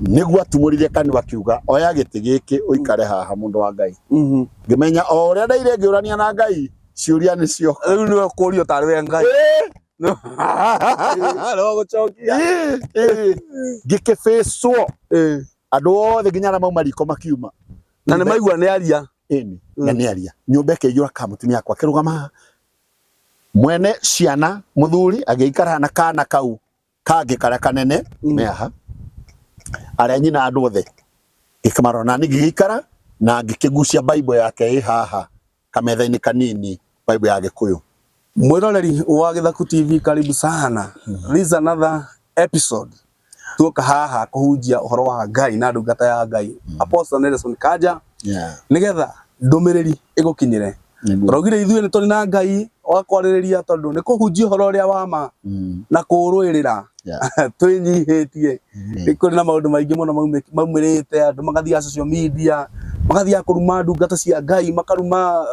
niguo atumurire kanwa kiuga oya giti giki uikare haha mundu wa Ngai ngimenya o uria ndaire ngiurania na Ngai ciuria nicio riu ni kurio tari we Ngai no gucokia ngikifacwo andu othe nginya na mauma riko makiuma na ni maigua ni aria ini na ni aria nyumba ikijura ka mutumia kwa kirugama mwene ciana muthuri agiikara na kana kau kage kara kanene meha aria nyina andu othe ikimarona ni giikara na ngikigucia Bible yake haha kametha-ini kanini Bible ya Gikuyu. Mwiroreri wa Githaku TV, karibu sana. This is another episode. Tuoka haha kuhunjia uhoro wa Ngai na ndungata ya Ngai. Apostle Nelson Kaja. Nigetha ndumiriri igukinyire. Turaugire ithuĩ nĩ tũrĩ na Ngai wa kwarĩrĩria tondũ nĩ kũhunjia ũhoro ũrĩa wa ma na kũrũĩrĩra twĩnyihĩtie. Nĩ kũrĩ na maũndũ maingĩ mũno maumĩrĩte, andũ magathiĩ social media, magathiĩ kũruma ndungata cia Ngai, makaruma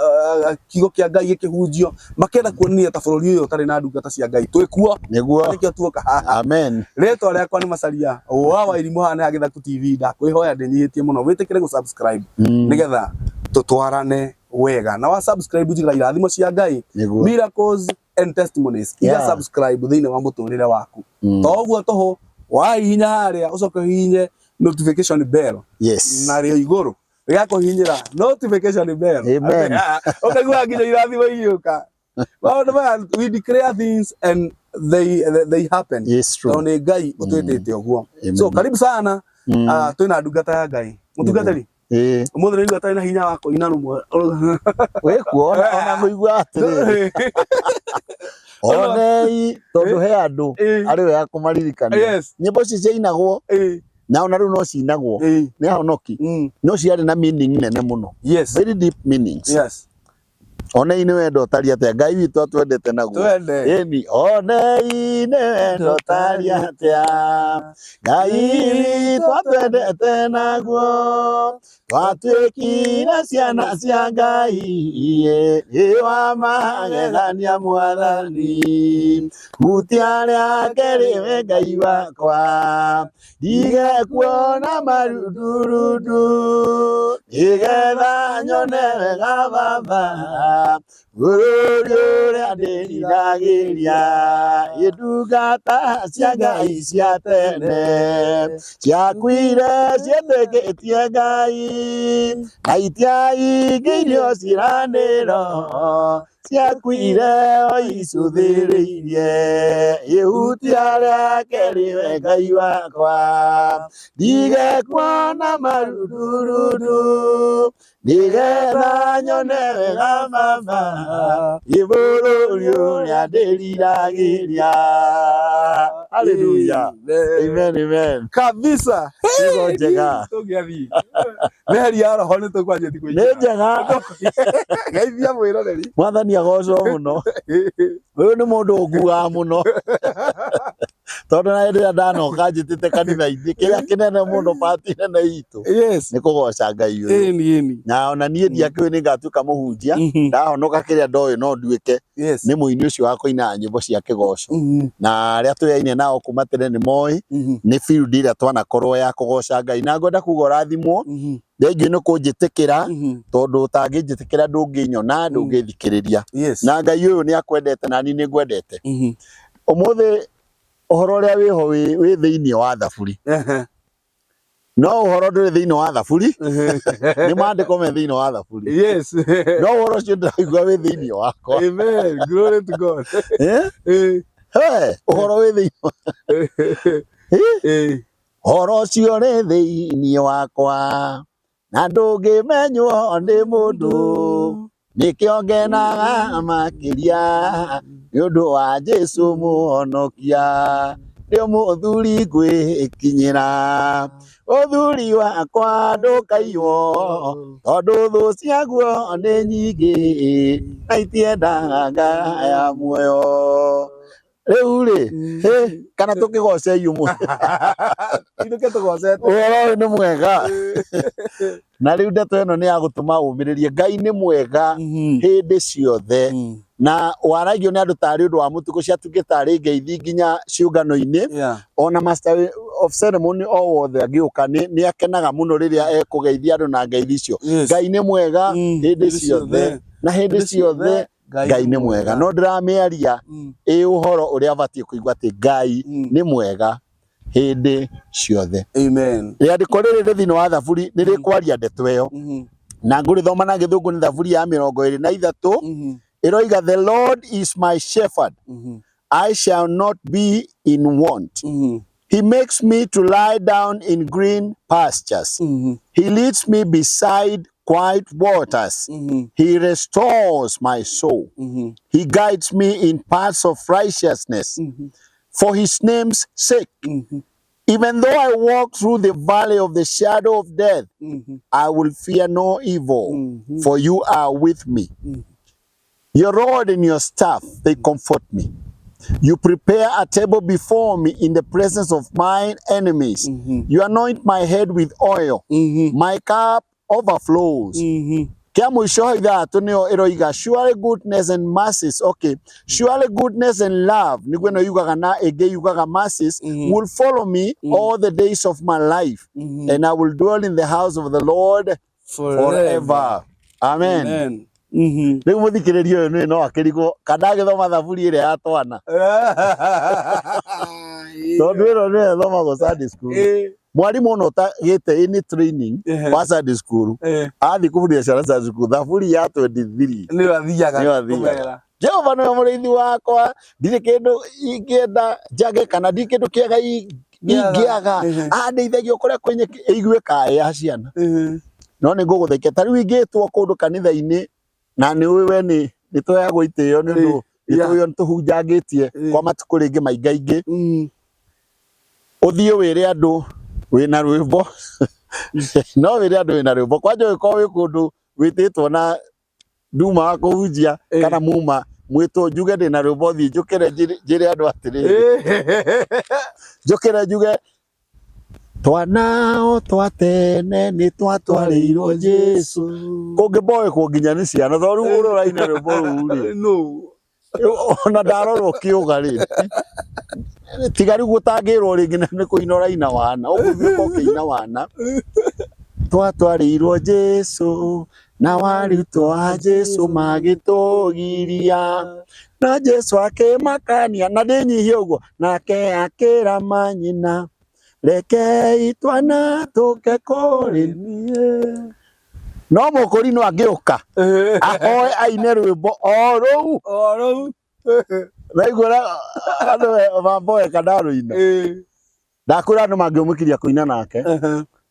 kiugo kĩa Ngai gĩkĩhunjio, makenda kuonania ta bũrũri ũyũ ũtarĩ na ndungata cia Ngai. Twĩkuo nĩkĩo tuoka haha. Amen. Rĩtwa rĩakwa nĩ Macharia wa Irimũ haha ya Githaku TV. Ndakwĩhoya ndĩnyihĩtie mũno wĩtĩkĩre gũ-subscribe nĩgetha tũtwarane wega na wa subscribe jiga irathimo cia Ngai, miracles and testimonies. Iga subscribe thĩinĩ wa mũtũrĩre waku. Toguo toho wa hinya haria ucoke hinye notification bell. Yes. Na rĩo igũrũ rĩgakuhinyĩra notification bell. Amen. Ũkaigua nginya irathimo igĩũka. We declare things and they happen. Yes, true. Nĩ Ngai ũtwĩtĩte ũguo. So karibu sana. Twĩna ndungata ya Ngai. Mũtungatĩri. Mũthĩ nĩguo atarĩ na hinya wa kũina rũmwe. We kuona ona ngũigua atĩrĩrĩ. Onei tondũ he andũ arĩ we akũmaririkania. Nyĩmbo ici ciainagwo na ona rĩu no cinagwo nĩ ahonoki, no ciarĩ na meaning nene mũno. Very deep meanings. Onei nĩ wendo ũtariĩ atĩa, Ngai witũ atwendete naguo. Ĩni onei nĩ wendo ũtariĩ atĩa, Ngai witũ atwendete naguo, twatuĩkire ciana cia Ngai, wa magegania Mwathani, hutia rĩake rĩwe Ngai wakwa, ndigekuona marundurundu, nĩgetha nyone wega Baba, bũrũri ũrĩa ndĩriragĩria, ndungata cia Ngai cia tene, ciakuire ciĩtĩkĩtie Ngai, na itiaingĩirio ciĩranĩro, ciakuire o icũthĩrĩirie, ihutia rĩake rĩwe Ngai wakwa, ndigekuona marundurundu, nĩgetha nyone wega Baba, bũrũri ũrĩa ndĩriragĩria. Hallelujah. Amen, amen. Kabisa. Hizo njega. Meri ya roho nĩ tũkwanjĩti kũingĩra. Nĩ njega. Geithia mwĩroreri. Mwathani agocwo mũno. Ũyũ nĩ mũndũ ũkuaga mũno. Tondũ na hĩndĩ ĩrĩa ndanoka njĩtĩte kanitha-inĩ, kĩrĩa kĩnene mũno pati nene itũ nĩ kũgoca Ngai ũyũ. Na ona niĩ ndiakĩũĩ nĩ ngatuĩka mũhunjia, ndahonoka kĩrĩa ndoĩ no nduĩke nĩ mũini ũcio wa kũina nyĩmbo cia kĩgoco. Na arĩa tũyaine nao kuma tene nĩ moĩ nĩ field ĩrĩa twanakorwo ya kũgoca Ngai. Na ngwenda kuga ũrathimwo, thengiũ nĩ kũnjĩtĩkĩra, tondũ ũtangĩnjĩtĩkĩra ndũngĩnyona, ndũngĩthikĩrĩria. Na Ngai ũyũ nĩ akwendete na niĩ nĩ ngwendete. Ũmũthĩ ũhoro ũrĩa wĩho wĩ thĩinĩ wa thaburi. No ũhoro ndũrĩ thĩinĩ wa thaburi, nĩ maandĩko me thĩinĩ wa thaburi. No ũhoro ũcio ndĩraigua wĩ thĩinĩ wakwa. Amen. Glory to God. Ũhoro wĩ thĩinĩ wa ũhoro ũcio ũrĩ thĩinĩ wakwa, na ndũngĩmenywo nĩ mũndũ, nĩkĩo ngenaga makĩria nĩ ũndũ wa Jesũ mũhonokia, nĩ mũthuri ngwĩkinyĩra, ũthuri wakwa ndũkaiywo, tondũ thũ ciaguo nĩ nyingĩ, na itiendaga ngaya muoyo. Riu ri kana tukigoce yumu Induke tugocete oro ni mwega na riu ndeto ino ni ya gutuma umiririe Ngai ni mwega hindi ciothe na waragio ni andu tari undu wa mutugo ciatuke tari ngeithi nginya ciungano-ini ona master of ceremony o wothe agiuka ni akenaga muno riria ekugeithia andu na ngeithi icio. Ngai ni mwega hindi ciothe na hindi ciothe Ngai ni mwega. No ndiramiaria uhoro uria abatie kuigua ati Ngai ni mwega hindi ciothe. Amen. Riandiko riri thini wa thaburi ni rikwaria ndeto iyo na ngurithoma na githungu ni thaburi ya 23 iroiga the Lord is my shepherd, I shall not be in want. He makes me to lie down in green pastures. He leads me beside quiet waters. He restores my soul. He guides me in paths of righteousness for his name's sake. Even though I walk through the valley of the shadow of death, I will fear no evil, for you are with me. Your rod and your staff, they comfort me. You prepare a table before me in the presence of mine enemies. You anoint my head with oil. My cup overflows. Kia mwisho ithatu nio iroiga surely goodness and mercies. Okay, surely goodness and love niguo no yugaga na ege yugaga mercies will follow me all the days of my life, and I will dwell in the house of the Lord forever. Amen. Riu muthikiririo uyu ni no akirigo kana githoma thaburi ire ya twana tondu iro ni thomagwo Sunday school. Mwarimu no ta gite ini training wa Sunday school athi kuburia ciana Sunday school thaburi ya 23 ni wathiaga kumera Jehova no muriithi wakwa ndire kindu ingienda njage kana ndi kindu kiega ingiaga andeithagio kuria kwenye igue kaya ciana no ni nguguthaikia tariu ingitwo kundu kanitha-ini na ni we ni twoyagwo itio ni ndu itwoyo tuhunjangitie kwa matuku ringi maingaingi uthie wire andu wina rwimbo no wire andu wina rwimbo kwanja wiko wi kundu wititwo na nduma wa kuhunjia kana muma mwito njuge ndina rwimbo thie njukire njire andu atiri njukire njuge twanao twatene ni twatwarirwo Jesu kungi boy kunginya ni ciana tho riu ururaina rwimbo ruu no ona ndarorwo kiuga ri tiga riu gutangirwo ringi ni kuinora ina wana uguthie kokiina wana twatwarirwo Jesu na warutwo a Jesu magitugiria na Jesu akimakania na ndinyihie uguo nake akira manyina reke itwana tuke kuri nie no mukuri no agiuka ahoe aine rwimbo o ruu naigura andu mamboe kadaru-ina ndakura andu mangiumukiria kuina nake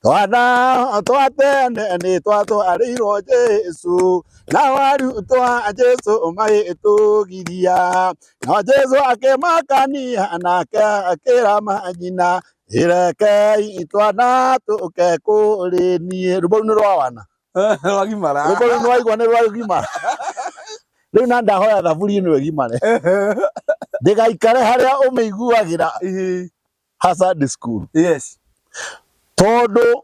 twana twatene ni twatwarirwo Jesu na warutwo a Jesu magitugiria na Jesu akimakania nake akira manyina ireke itwana tuke kuri nie rubo ni rwa wana wagimara rubo ni waigwa ni rwa gimara riu na ndahoya thaburi ino igimare ndigaikare haria umeiguagira Sunday school. Yes. Tondu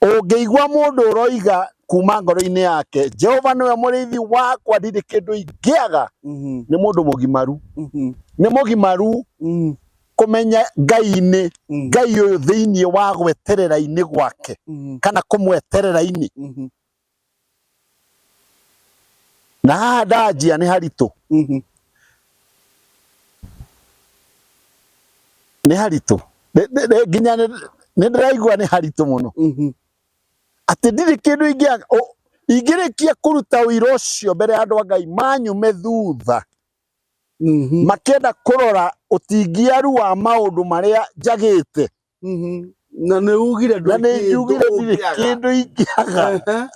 ungiigua mundu uroiga kuma ngoro-ini yake Jehova niwe muriithi wakwa ndiri kindu ingiaga ni mundu mugimaru ni mugimaru kumenya Ngai-ini Ngai uyu thiini wa gweterera-ini gwake kana kumweterera-ini na ndajia ni haritu ni haritu nginya ni ndiraigua ni haritu muno ati ndiri kindu ingirikia kuruta wira ucio mbere andu a Ngai manyume thutha makenda kurora utingiaru wa maundu maria njagite na ni ugire ndiri kindu ingiaga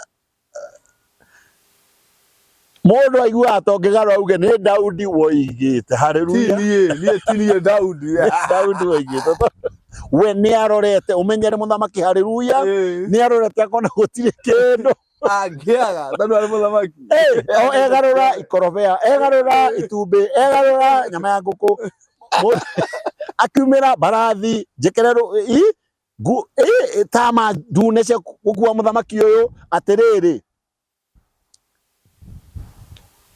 mundu aigua atongigarwa auge ni Daudi woigite haleluya tinie Daudi woigite we ni arorete umenyere muthamaki haleluya ni arorete akona gutire kindu angiaga tondu ari muthamaki egarura ikorobea egarura itumbi egarura nyama ya nguku akiumira barathi njekerero tama ndune cia gukua muthamaki uyu atiriri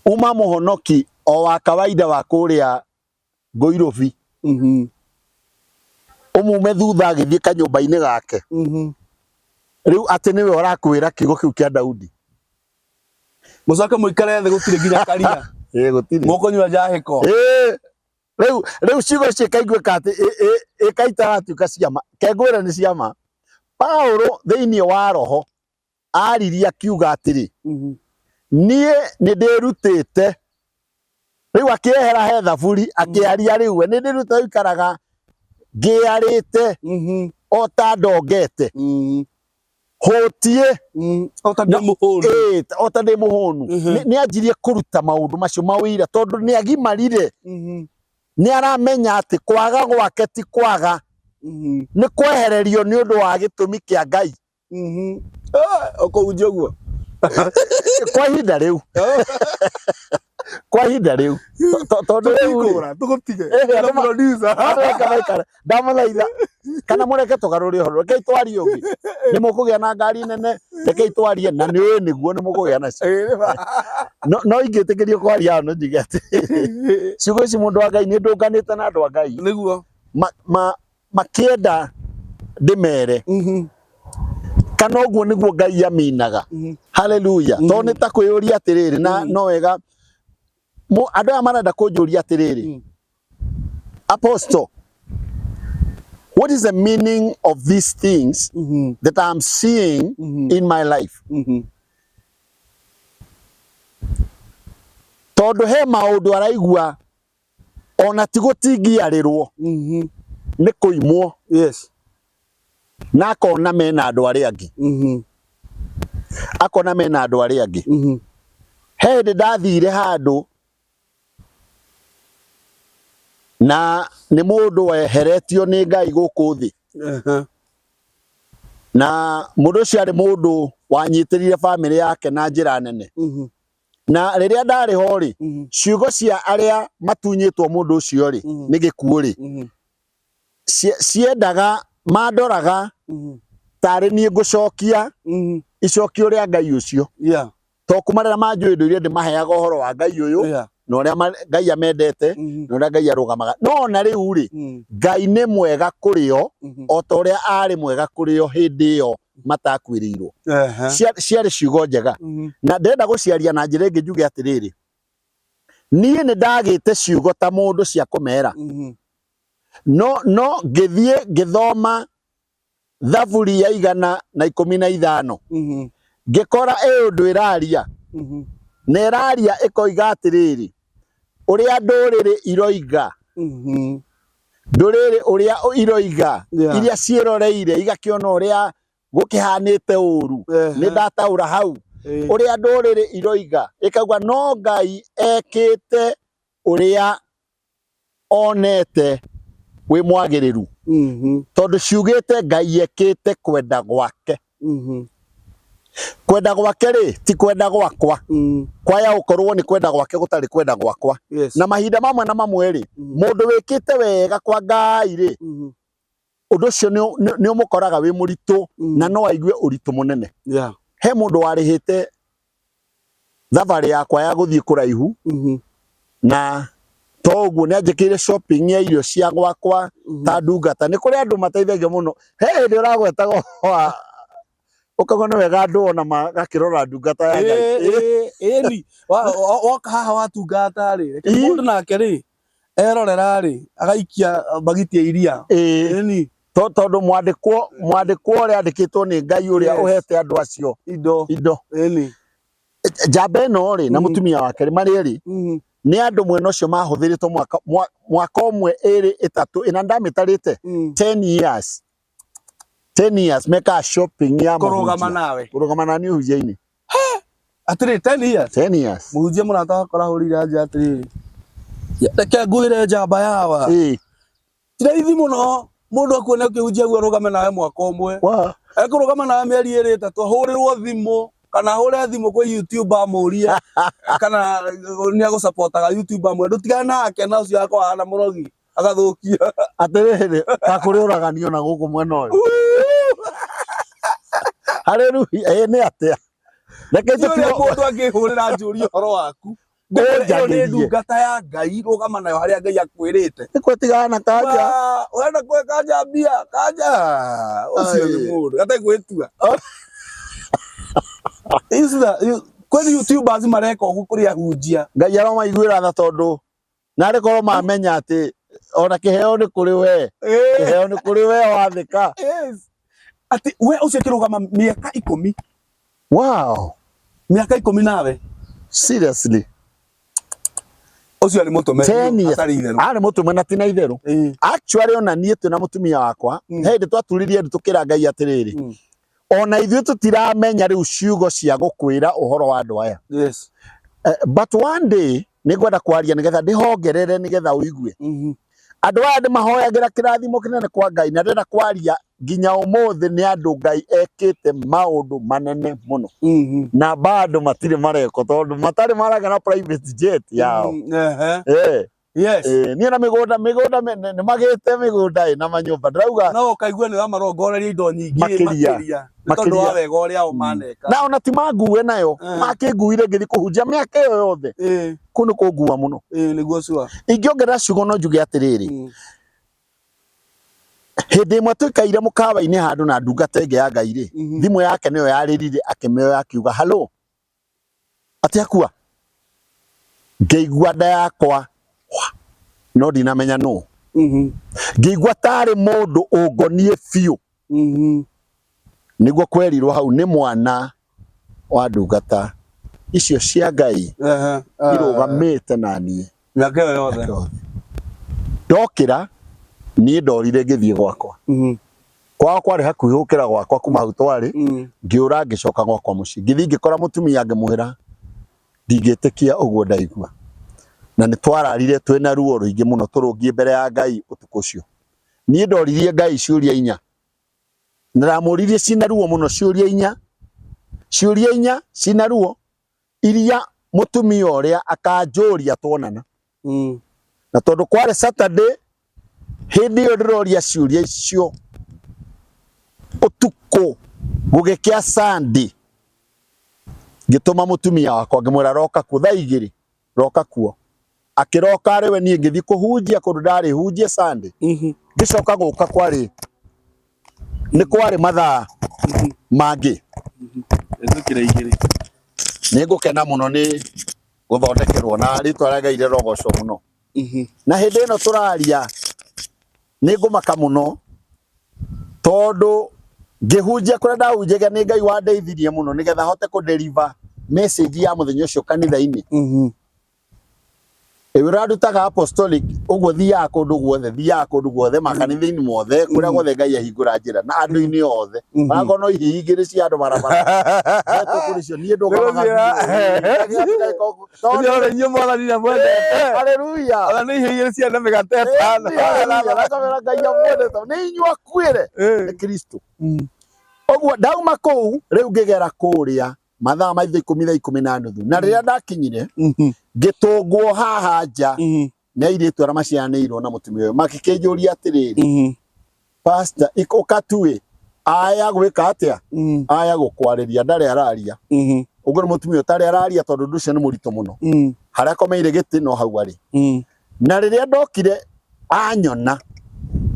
uma muhonoki o wa kawaida wa kuria Ngoirobi umume thutha agithie kanyumba-ini gake riu ati niwe urakwira kiugo kiu kia Daudi mucoke muikare thi gutire nginya karia gutire mukonywa njahiko riu ciugo cikaiguika ati ikaita atuika ciama kengwira ni ciama Paulo thiini wa roho ariria kiuga atiri nie ni ndirutite riu akiehera he thaburi akiaria riu ni ndirutite ikaraga ngiarite ota ndongete hotie ota ndimuhunu ota ndimuhunu ni anjirie kuruta maundu macio mawira tondu ni agimarire ni aramenya ati kwaga gwake ti kwaga ni kwehererio ni undu wa gitumi kia Ngai ukunjia guo kwa ihinda riu kwa ihinda riu tondu riu tugutige na producer ndamuthaitha kana mureke tugaruri horo reke itwari ungi ni mukugia na ngari nene reke itwarie na ni niguo ni mukugia nacio no ingitikirio kwaria no njigete ciugo ici mundu wa Ngai ni ndunganite na andu a Ngai niguo makienda ndimere kana uguo niguo Ngai aminaga haleluya to ni ta kwiyuria atiriri na no wega andu aya marenda kunjuria atiriri apostle, what is the meaning of these things that I'm seeing in my life? Tondu he maundu araigua ona tigutigiarirwo ni kuimwo na akona mena andu aria angi akona mena andu aria angi he ndathire handu na ni mundu weheretio ni Ngai guku thi na mundu ucio ari mundu wanyitirire family yake na njira nene na riria ndari ho ri ciugo cia aria matunyitwo mundu ucio ri ni gikuo ri ciendaga mandoraga tari nie ngucokia icokio ria Ngai ucio to kumarira manjui iria ndimaheaga uhoro wa Ngai uyu no ria Ngai amendete no ria Ngai arugamaga no na riu ri Ngai ni mwega kurio o ta uria ari mwega kurio hindi yo matakwiriirwo ciari ciugo njega na ndenda guciaria na njira ingi njuge atiriri nie ni ndagite ciugo ta mundu cia kumera no ngithie ngithoma thaburi ya 115 ngikora undu iraria na iraria ikoiga atiriri uria nduriri iroiga nduriri uria iroiga iria ciroreire igakiona uria gukihanite uru ni ndataura hau uria nduriri iroiga ikagwa no Ngai ekite uria onete wi mwagiriru tondu ciugite Ngai ekite kwenda gwake kwenda gwake ri ti kwenda gwakwa kwaya ukorwo ni kwenda gwake gutari kwenda gwakwa na mahinda mamwe na mamwe ri mundu wikite wega kwa Ngai ri undu ucio ni umukoraga wi muritu na no aigue uritu munene he mundu warihite thavari yakwa ya guthie kuraihu na toguo ni anjikire shopping ya irio cia gwakwa ta ndungata ni kuri andu mateithagio muno he ndi uragwetaga ukagona wega andu ona magakirora ndungata ya Ngai ni woka haha watungata ri mundu nake ri erorera ri agaikia bagiti ya iria ni tondu mwandikwo uria andikitwo ni Ngai uria uhete andu acio indo ni njamba ino ri na mutumia wake ri mari ri ni andu mwena ucio mahuthiritwo mwaka umwe iri itatu ina ndamitarite 10 years meka shopping ya kurugama nani uhujia-ini atiri 10 years muhujia murata wakora hurire anja atiri reke nguire njamba yawa tira ithi muno mundu akuone ukihujia guo rugame nawe mwaka umwe ekurugama nawe mieri iri itatu ahurirwo thimu kana hure thimu kwa YouTube amuria kana ni agusupportaga YouTube amwe ndutigana nake na ucio akwa ana murogi agathukia atiriri akuri uraganio na guku mwena uyu haleluya ni atia reke tukio mundu angihurira Cìūrìa horo waku ndikore ndungata ya Ngai rugama nayo haria Ngai akwirite nikwetigana na kanja wenda kwe kanja mbia kanja ucio ni mundu gata gwitua kweli YouTubers mareka ugu kuri ahunjia Ngai aromaiguira tha tondu nari korwo mamenya ati ona kiheo ni kuri we kiheo ni kuri we wathika ati we ucio kirugama miaka 10 wow miaka 10 nawe seriously ucio ari mutume atari itheru ari mutume na tina itheru actually ona nie tu na mutumia wakwa hindi twaturirie tukira Ngai atiriri ona ithuĩ tutiramenya riu ciugo cia gukwira uhoro wa andu aya yes but one day nigwenda kwaria nigetha ndihongerere nigetha uigue andu aya ndimahoyagira kirathimo kinene kwa Ngai na ndenda kwaria nginya umuthi ni andu Ngai ekite maundu manene muno na bado matire mareko tondu matari maraga na private jet yao yes ni na migunda ni magite migunda na manyumba ndauga no kaigua ni amarongoreria indo nyingi makiria tondu wa wega uria umaneka na ona ti manguwe nayo makinguire ngithi kuhunjia miaka iyo yothe kunu kungua muno niguo cua ingiongerera ciugo no njuge atiriri hindi imwe twikaire mukawa-ini handu na ndungata ingi ya Ngai ri thimu yake niyo yaririre akimeo akiuga hallo ati Akua ngeigua nda yakwa no ndinamenya no ngeigua tari mundu ungonie biu niguo kwerirwo hau ni mwana wa ndungata icio cia Ngai irugamite na nie miaka iyo yothe ndokira nie ndorire ngithie gwakwa kwao kwari hakuhi ukira gwakwa kuma hau twari ngiura ngicoka gwakwa mucii ngithi ngikora mutumia ngimuhira ndingitikia uguo ndaigua na ni twararire twina ruo ruingi muno turungie mbere ya Ngai utuku ucio nie ndoririe Ngai ciuria 4 ndiramuririe cina ruo muno ciuria 4 cina ruo iria mutumia uria akanjuria twonana na tondu kwari Saturday hindi yo ndiroria ciuria icio utuku gugikia Sunday ngituma mutumia wakwa ngimwira roka ku thaa 2 roka kuo akiroka ariwe nie ngithi kuhunjia kundu ndari hunjie Sunday ngicoka guka kwari ni kwari mathaa mangi tukira igiri ningukena muno ni guthondekerwo na ritwa ria Ngai rirogoco muno na hindi ino turaria ningumaka muno tondu ngihunjia kuria ndahunjaga ni Ngai wandeithirie muno nigetha hote ku deliver message ya muthenya ucio kanitha-ini Ewirarutaga apostolic uguo thia kundu guothe makanitha-ini mothe kuria guothe Ngai ahingura njira na andu-ini othe mago no ihingire cia andu barabara eto kuricio nie ndugamaga tondu nyo mwathani na mwendete haleluya ona ni ihingire cia andu migateta na Ngai amwendete ni inyu akwire ni Kristo uguo ndauma kuu riu ngigera kuria mathaa maitho 10:30 na riria ndakinyire ngitungwo haha nja na iritu ara macianirwo na mutumia uyu makikinjuria atiriri pastor ikokatue aya gwika atia aya gukwariria ndari araria uguo mutumia utari araria tondu nducio ni murito muno haria komeire giti no hau ari na riria ndokire anyona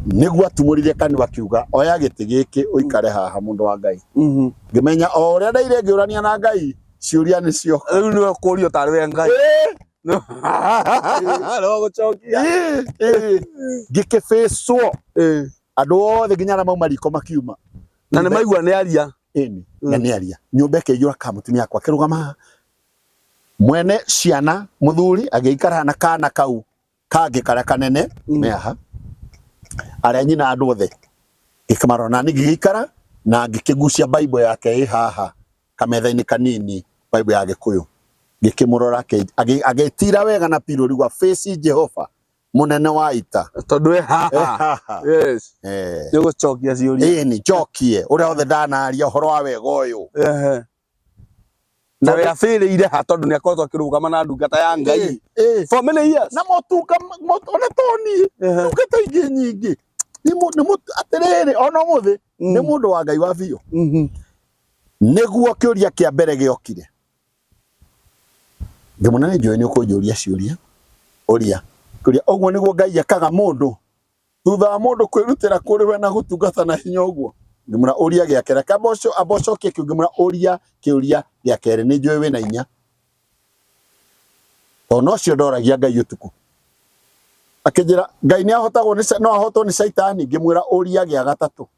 niguo atumuririe kanua kiuga oya giti giki uikare haha mundu wa Ngai ngimenya o uria ndaire ngiurania na Ngai ciuria nicio riu ni kurio tari we Ngai no gucokia ngikifacwo andu othe nginya na mauma riko makiuma na ni maigua ni aria na ni aria nyumba ikijura ka mutumia akwa kirugama mwene ciana muthuri agiikara na kana kau kangi karia kanene meha aria nyina andu othe ngikamarona ni ngikara na ngikigucia Bible yake haha kametha-ini kanini Bible ya Gikuyu ngikimurora agitira wega na piruri gwa face Jehova munene wa ita tondu haha yes ni gucokia ciuria ni jokie uria othe ndanaria uhoro wa wega uyu na we afire ire ha tondu ni akoretwo akirugama na ndungata ya Ngai for many years na motuka ona toni ndungata ingi nyingi ni atiriri ona muthi ni mundu wa Ngai wa biu niguo kiuria kia mbere giokire ngimuna ni njoi ni ukunjuria ciuria uria kuria ogwo niguo Ngai akaga mundu thutha wa mundu kwirutira kuri we na gutungata na hinya ogwo ngimuna uria giakera kaboco kia ngimuna uria kiuria giakere ni njoi we na inya ono cio ndoragia Ngai utuku akijira Ngai ni ahotagwo no ahotwo ni Saitani ngimwira uria gia gatatu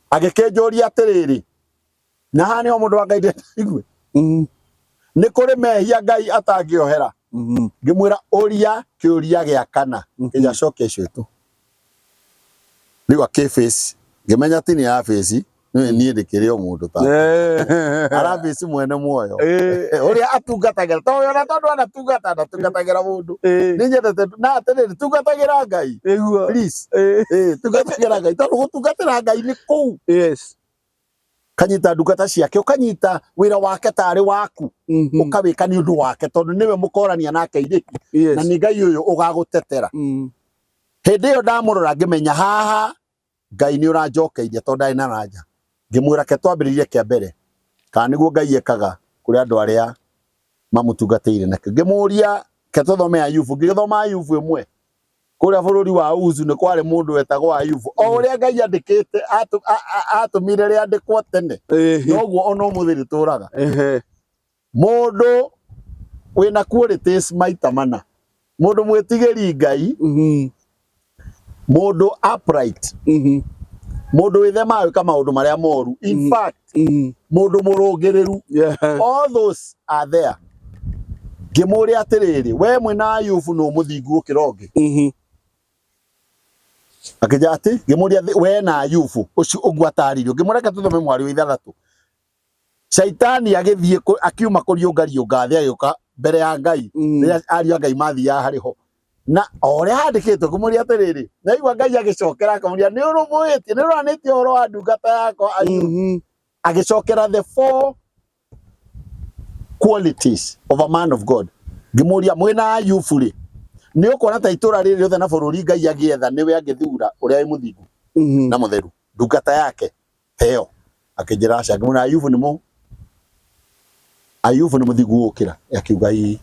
agikenjuria atiriri na hani o mundu wa Ngai ndigwe ni kuri mehia Ngai atangiohera ngimwira uria kiuria gia kana kija coke citu niwa face ngimenya tini ya face ni ndikire o mundu ta ara face mwene muoyo uria atungatagira to yo na tondu anatungatagira mundu ni nyendete na atiriri tungatagira Ngai please tungatagira Ngai tondu gutungatira Ngai ni kuu kanyita ndungata ciake ukanyita wira wake tari waku ukawika ni undu wake tondu niwe mukorania nake iriki na ni Ngai uyu ugagutetera hindi yo ndamurora ngimenya haha Ngai ni uranjokeirie tondu ndari na ranja ngimwira ke twambiririe kia mbere kana niguo Ngai ekaga kuri andu aria mamutungateire nake ngimuria ke tuthome Ayubu ngithoma Ayubu imwe kuria bururi wa Uzu ni kwari mundu wetagwo Ayubu o uria Ngai andikite atumire ri andikwo tene noguo ono muthiri turaga mundu wina qualities maita mana mundu mwitigiri Ngai mundu upright mundu withema wika maundu maria moru in fact mundu murungireru all those are there ngimuria atiriri we mwena Ayubu no muthingu kirongi akijati ngimuria we na Ayubu ucio ugwataririo ngimureka tuthome mwari wa ithathatu Saitani agithie akiuma kuriunga thia yuka mbere ya Ngai riria aria Ngai mathia hariho na ore handikitwo kumuria atiriri na igwa Ngai agicokera akamuria ni urumuitie ni uranitie horo wa ndungata yako Ayubu agicokera the four qualities of a man of God ngimuria mwena Ayubu ri ni ukona ta itura riri othe na bururi Ngai agietha niwe agithura uria muthingu na mutheru ndungata yake teo akijira aca ngimuna Ayubu ni muthingu ukira akiuga ii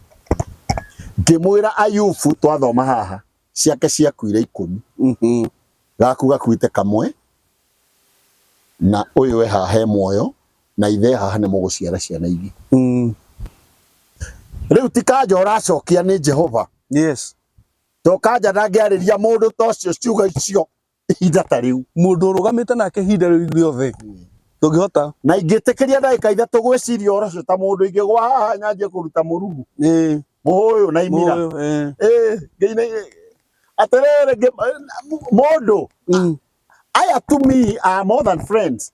ngimwira Ayubu twathoma haha ciake ciakuire 10 gaku gakuite kamwe na uyu we haha he muoyo na ithe haha ni muguciara ciana ingi riu tikanja uracokia ni Jehova to kanja ndangiariria mundu tocio ciuga icio ihinda ta riu mundu urugamite nake ihinda riothe tungihota na ingitikiria ndagika ithatu gwiciria uracio ta mundu ingigwa haha nyanjie kuruta murugu muyu na imira ngeine atirere mundu aya to me are more than friends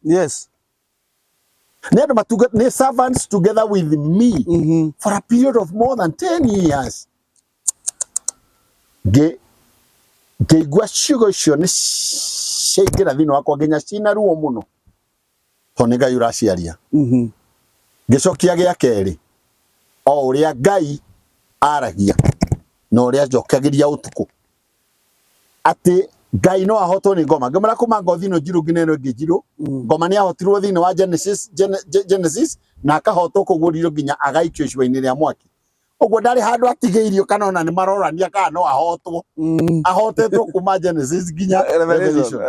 Need matuga ne servants together with me for a period of more than 10 years. Geigua ciugo cio ni ciaingĩra thĩinĩ wakwa nginya cina ruo mũno to nĩ Ngai ũraciaria gĩcokia gĩa kerĩ o ũrĩa Ngai aragia na ũrĩa njokagĩria ũtukũ atĩ Ngai no ahotwo nĩ ngoma ngĩmara kuma ngothi ĩno njirũ nginya ĩno ĩngĩ njirũ ngoma nĩ ahotirwo thĩinĩ wa Genesis na akahotwo kũgũrirwo nginya agaikio icua-inĩ rĩa mwaki ogwo ndari handu atigeirio kana ona ni marorania kana no ahotwo ahotetwo kuma Genesis nginya Revelation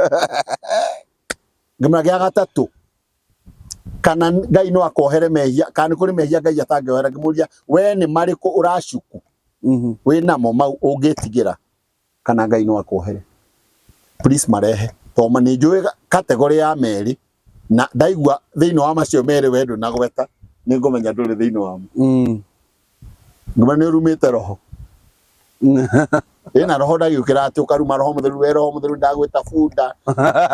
ngimara gĩa gatatũ kana Ngai no akohere mehia kana kuri mehia Ngai atangĩohera ngĩmũria we nĩ marĩkũ ũracuku wĩna mo mau ũngĩtigĩra kana Ngai no akohere please marehe toma nĩ njũĩ category ya merĩ na ndaigua thĩinĩ wa macio merĩ wendo na gweta nĩ ngũmenya ndũrĩ thĩinĩ wamo ngoma nĩ rumĩte roho ĩna roho ndagiũkĩra atĩ ũkaruma roho mũtheru we roho mũtheru ndagwĩta bunda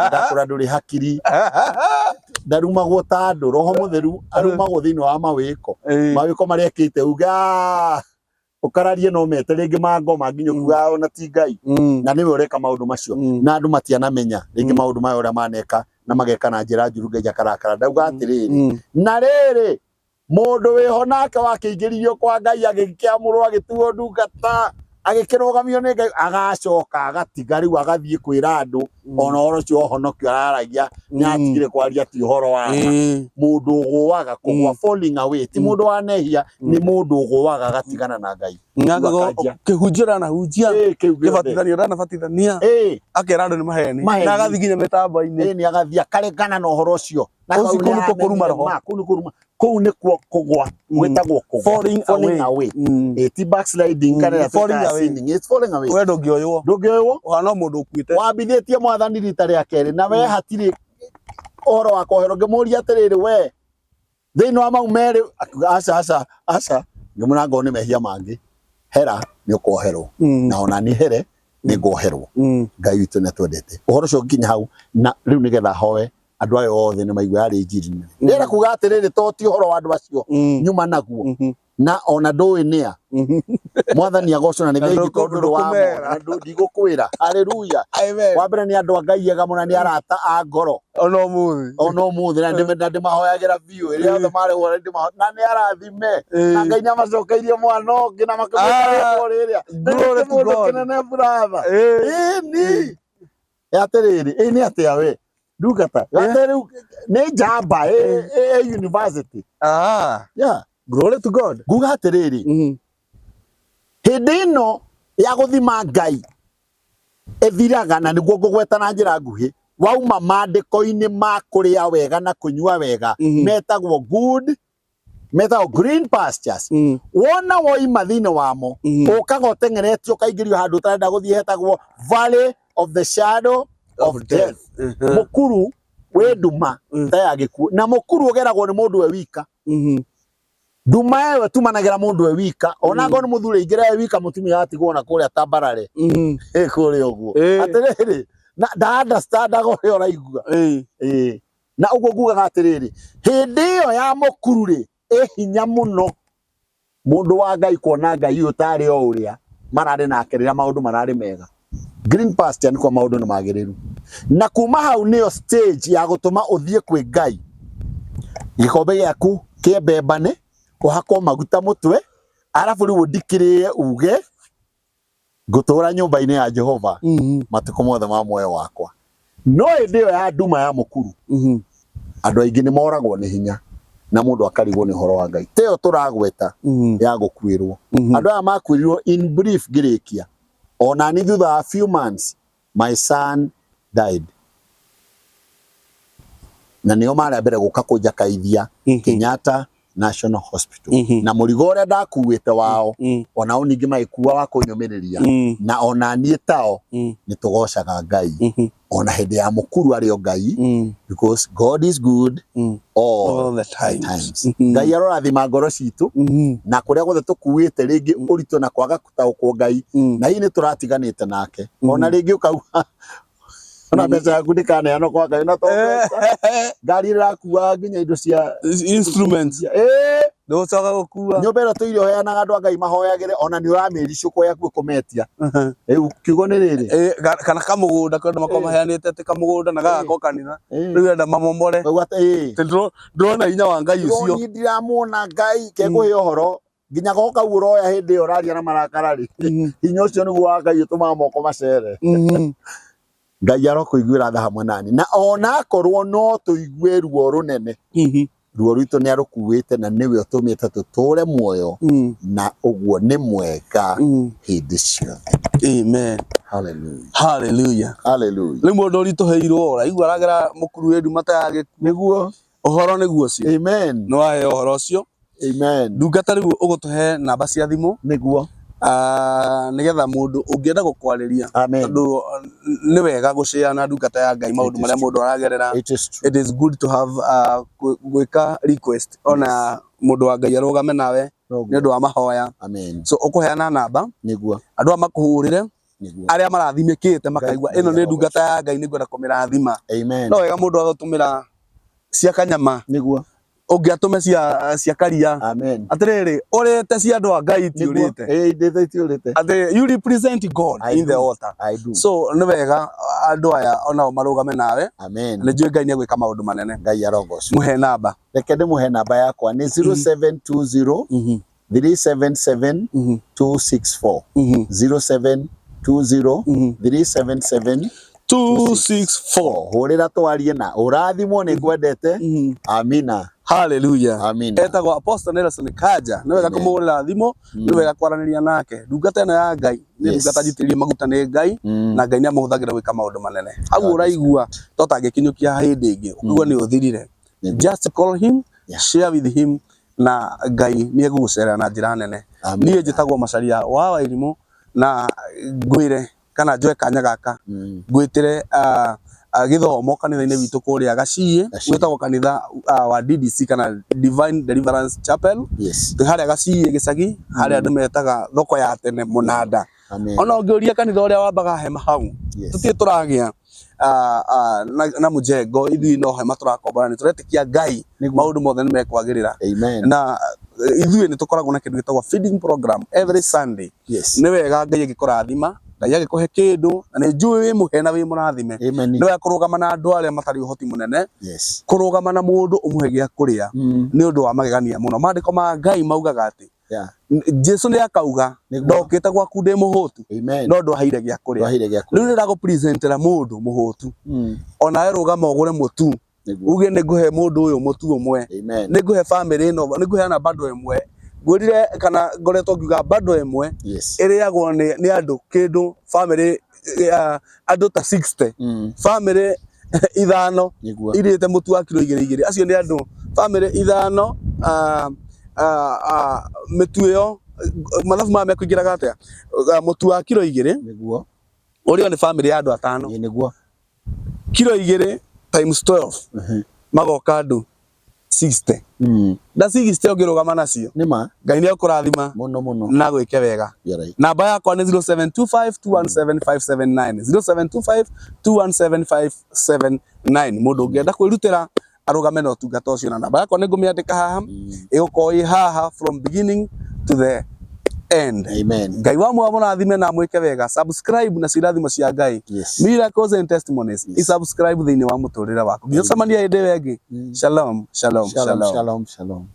ndakũra ndũrĩ hakiri ndarumagwo ta andũ roho mũtheru arumagwo thĩinĩ wa mawĩko marĩa ekĩte uga ukararie no mete rĩngĩ mangoma nginya kuga ona ti Ngai na nĩwe ũreka maũndũ macio na andũ matianamenya rĩngĩ maũndũ maya ũrĩa maneka na mageka na njĩra njũru Ngai akarakara ndauga atĩrĩrĩ na rĩrĩ mundu wiho nake wakiingiririo kwa Ngai agikiamurwo agituo ndungata agikirugamio ni Ngai agacoka agatiga riu agathie kwira andu ona horo cio honokio araragia ni atigire kwaria ti horo wa mundu uguaga kugwa falling away ti mundu wa nehia ni mundu uguaga gatigana na Ngai kihunjira na hunjia kibatithania rana batithania akera andu ni maheni na agathiginya mitambo-ini ni agathia karegana na horo cio na kunu kuruma roho kuu ni kugwa gwetagwo kugwa falling away ti backsliding kana sinning it's falling away we ndungioywo ohana mundu ukuite wambithĩtie mwathani rita rĩa kerĩ na we hatirĩ ũhoro wa kũherwo ngĩmũria atĩrĩrĩ we thĩinĩ wa mau merĩ aca ngĩmwĩra ngorwo nĩ mehia mangĩ hera nĩ ũkoherwo na ona niĩ here nĩ ngoherwo Ngai witũ nĩ twendete ũhoro ũcio nginya hau na rĩu nĩgetha hoe andũ aya othe nĩ maigua yarĩ injiri nene ndĩrenda kuga atĩrĩrĩ to ti ũhoro wa andũ acio nyuma naguo na ona ndũĩ nĩa mwathani agocwo na nĩ thengi tondũ ndũ ndigũkwĩra haleluya wa mbere nĩ andũ a Ngai ega mũno nĩ arata a ngoro ona ũmũthĩ na ndĩmahoyagĩra biũ ĩrĩa othe marĩ hore na nĩ arathime na Ngai nĩ amacokeirie mwana ũngĩ na makĩmwĩta rĩtwa rĩrĩa nĩ mũndũ kĩnene brother ĩni atĩrĩrĩ nĩ atĩa we ndungata rĩu nĩ njamba university yeah glory to God nguga atĩrĩrĩ hĩndĩ ĩno ya gũthima Ngai ĩthiraga na nĩguo ngũgweta na njĩra nguhĩ wauma mandĩko-inĩ ma kũrĩa wega na kũnyua wega metagwo green pastures wona woima thĩinĩ wamo ũkaga ũteng'eretio ũkaingĩrio handũ ũtarenda gũthiĩ hetagwo valley of the shadow of death mũkuru wĩ nduma ta ya gĩkuũ na mũkuru ũgeragwo nĩ mũndũ we wika nduma ĩyo ĩtumanagĩra mũndũ we wika ona ngorwo nĩ mũthuri aingĩra we wika mũtumia atigwo na kũrĩa Tambarare kũrĩa ũguo atĩrĩrĩ na nda-understandaga ũrĩa ũraigua na ũguo ngugaga atĩrĩrĩ hĩndĩ ĩyo ya mũkuru rĩ ĩ hinya mũno mũndũ wa Ngai kuona Ngai ũyũ tarĩ o ũrĩa mararĩ nake rĩrĩa maũndũ mararĩ mega green pasture nĩkuo maũndũ nĩ magĩrĩru na kuma hau nĩyo stage ya gũtũma ũthiĩ kwĩ Ngai gĩkombe gĩaku kĩembembane ũhakwo maguta mũtwe arabu rĩu ũndikĩrĩre uge ngũtũũra nyũmba-inĩ ya Jehova matukũ mothe ma muoyo wakwa no hĩndĩ ĩyo ya nduma ya mũkuru andũ aingĩ nĩ moragwo nĩ hinya na mũndũ akarigwo nĩ ũhoro wa Ngai teyo tũragweta ya gũkuĩrwo andũ aya makuĩrirwo in brief ngĩrĩkia ona ni thutha wa few months my son died na nĩo marĩa mbere gũka kũnjakaithia Kenyatta National Hospital na mũrigo ũrĩa ndakuĩte wao ona o ningĩ magĩkua wa kũnyũmĩrĩria na ona niĩ tao nĩ tũgocaga Ngai ona hĩndĩ ya mũkuru arĩ o Ngai because God is good all the times Ngai arorathima ngoro citũ na kũrĩa guothe tũkuĩte rĩngĩ ũritũ na kwaga gũtaũkwo Ngai na hihi nĩ tũratiganĩte nake ona rĩngĩ ũkauga ona mbeca yaku ndĩkaneanwo kwa Ngai na to ngari ĩrakua nginya indo cia instruments ndũcoka gũkua nyũmba ĩno tũirĩheanaga andũ a Ngai mahoyagĩre ona nĩ ũramĩricũkwo yaku kũmetia rĩu kiugo nĩ rĩrĩ kana kamũgũnda kwenda makorwo maheanĩte atĩ kamũgũnda na gagakorwo kanitha rĩu enda mamomore ndĩrona hinya wa Ngai ũcio ndiramuona Ngai kegũhe ũhoro nginya goka uroya hĩndĩ ĩyo ũraria na marakara rĩ hinya ũcio nĩguo wa Ngai ũtũmaga moko macere Ngai arokũiguĩra tha hamwe nani na ona akorwo no tũigue ruo rũnene ruo rwitũ nĩ arũkuĩte na nĩwe ũtũmĩte tũtũũre muoyo na ũguo nĩ mwega hĩndĩ ciothe amen hallelujah rĩu mũndũ ũritũhĩirwo ũraigua aragera mũkuru wĩ nduma ta ya gĩkuũ nĩguo ũhoro nĩguo ũcio amen nĩ waheo ũhoro ũcio amen ndungata rĩu ũgũtũhe namba cia thimũ nĩguo nigetha mũndũ ũngĩenda gũkwarĩria tondũ nĩ wega gũshare na ndungata ya Ngai maũndũ marĩa mũndũ aragerera it is good to have gwĩka request ona mũndũ wa Ngai arũgame nawe nĩ ũndũ wa mahoya so ũkũheana namba nĩguo andũ a makũhũrĩre arĩa marathimĩkĩte makaigua ĩno nĩ ndungata ya Ngai nĩngwenda kũmĩrathima amen no wega mũndũ agũtũmĩra cia kanyama nĩguo ungiatume cia karia amen atiriri urite cia andu a Ngai tiurite ndithe tiurite you represent God in the altar. I do. So ni wega andu aya ona marugame nawe amen ni njui Ngai ni gwika maundu manene. Ngai arogoco Muhe namba reke ndimuhe namba yakwa ni 0720 377 264 0720 377 264 hurira twarie na urathimwo ni ngwendete amina hallelujah amina etagwo Apostle Nelson Kaja ni wega kumurira thimo ni wega kwaraniria nake ndungata ino ya Ngai ni ndungata njitirie maguta ni Ngai na Ngai ni amuthagira gwika maundu manene au uraigua totangikinyukia hindi ingi ukigua ni uthirire just call him share with him na Ngai ni egugucerera na njira nene niĩ njĩtagwo Macharia wa Wairimu na ngwire kana njoe kanya gaka ngwitire githomo kanitha-inĩ witũ kũrĩa Gaciĩ gwĩtagwo kanitha wa DDC kana Divine Deliverance Chapel harĩa Gaciĩ gĩcagi harĩa andũ metaga thoko ya tene Mũnanda ona ũngĩũria kanitha ũrĩa wambaga hema hau tũtirĩ tũragĩa na mujengo ithui no hema tũrakombora nĩ tũretĩkia Ngai maũndũ mothe nĩ mekwagĩrĩra na ithui nĩ tũkoragwo na kĩndũ gĩtagwo feeding program every Sunday nĩ wega Ngai agĩkũrathima Ngai agĩkũhe kĩndũ na nĩ njũĩ wĩ mũhe na wĩ mũrathime nĩ wega kũrũgama na andũ arĩa matarĩ ũhoti mũnene kũrũgama na mũndũ ũmũhe gĩa kũrĩa nĩ ũndũ wa magegania mũno maandĩko ma Ngai maugaga atĩ Jesu nĩ akauga ndokĩte gwaku ndĩ mũhũtu no ndwaheire gĩa kũrĩa rĩu nĩ ndagũpresentera mũndũ mũhũtu onawe rũgama ũgũre mũtu uge nĩ ngũhe mũndũ ũyũ mũtu ũmwe nĩ ngũhe family ĩno nĩ ngũheana bando ĩmwe ngwĩrire kana ngoretwo ngiuga bando ĩmwe ĩrĩagwo nĩ andũ kĩndũ family andũ ta 60 family ithano irĩte mũtu wa kilo 2 acio nĩ andũ family ithano mĩtu ĩyo mathabu maya mekũingĩraga atĩa mũtu wa kilo 2 nĩguo ũrĩo nĩ family ya andũ atano nĩguo kilo 2 times 12 magoka andũ 60 na 60 ũngĩrũgama nacio nĩma Ngai nĩ akũrathima mũno na gwĩke wega namba yakwa nĩ 0725217579 0725217579 mũndũ ũngĩenda kwĩrutĩra arũgame na ũtungata ũcio na namba yakwa nĩ ngũmĩandĩka haha ĩgũkorwo ĩ haha from beginning to the end Ngai wa mũrathime na mwĩke wega subscribe na cirathimo cia Ngai miracles and testimonies subscribe thĩinĩ wa mũtũrĩre waku nginya cemania hĩndĩ ĩyo ĩngĩ shalom shalom shalom shalom